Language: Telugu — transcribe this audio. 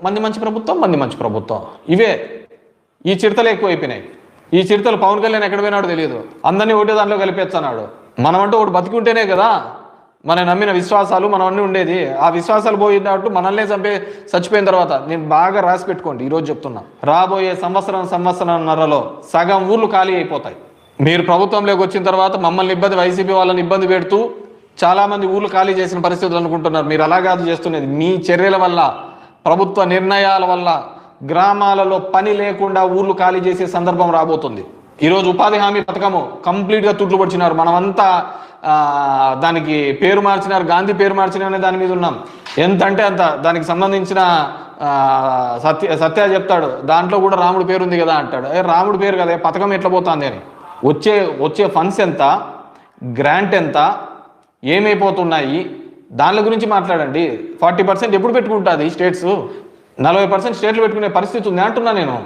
మంది మంచి ప్రభుత్వం, మంది మంచి ప్రభుత్వం. ఇవే ఈ చిడతలు ఎక్కువైపోయినాయి. ఈ చిడతలు పవన్ కళ్యాణ్ ఎక్కడ పోయినాడో తెలియదు, అందరినీ ఒకటే దాంట్లో కలిపేస్తున్నాడు. మనమంటూ ఒకటి బతికుంటేనే కదా మనం నమ్మిన విశ్వాసాలు మనం అన్నీ ఉండేది. ఆ విశ్వాసాలు పోయినట్టు మనల్నే చచ్చిపోయిన తర్వాత నేను బాగా రాసి పెట్టుకోండి, ఈరోజు చెప్తున్నా, రాబోయే సంవత్సరంన్నరలో సగం ఊర్లు ఖాళీ అయిపోతాయి. మీరు ప్రభుత్వంలోకి వచ్చిన తర్వాత మమ్మల్ని ఇబ్బంది, వైసీపీ వాళ్ళని ఇబ్బంది పెడుతూ చాలామంది ఊర్లు ఖాళీ చేసిన పరిస్థితులు అనుకుంటున్నారు. మీరు అలా కాదు చేస్తున్నది. మీ చర్యల వల్ల, ప్రభుత్వ నిర్ణయాల వల్ల గ్రామాలలో పని లేకుండా ఊర్లు ఖాళీ చేసే సందర్భం రాబోతుంది. ఈరోజు ఉపాధి హామీ పథకము కంప్లీట్గా తుట్లు పొడిచినారు. మనమంతా దానికి పేరు మార్చినారు, గాంధీ పేరు మార్చినారు అనే దాని మీద ఉన్నాం. ఎంత అంటే అంత. దానికి సంబంధించిన సత్య చెప్తాడు, దాంట్లో కూడా రాముడు పేరు ఉంది కదా అంటాడు. రాముడు పేరు కదా, పథకం ఎట్లా పోతుంది అని. వచ్చే ఫండ్స్ ఎంత, గ్రాంట్ ఎంత, ఏమైపోతున్నాయి, దాని గురించి మాట్లాడండి. 40% ఎప్పుడు పెట్టుకుంటుంది స్టేట్స్? 40% స్టేట్లు పెట్టుకునే పరిస్థితి ఉంది అంటున్నా నేను.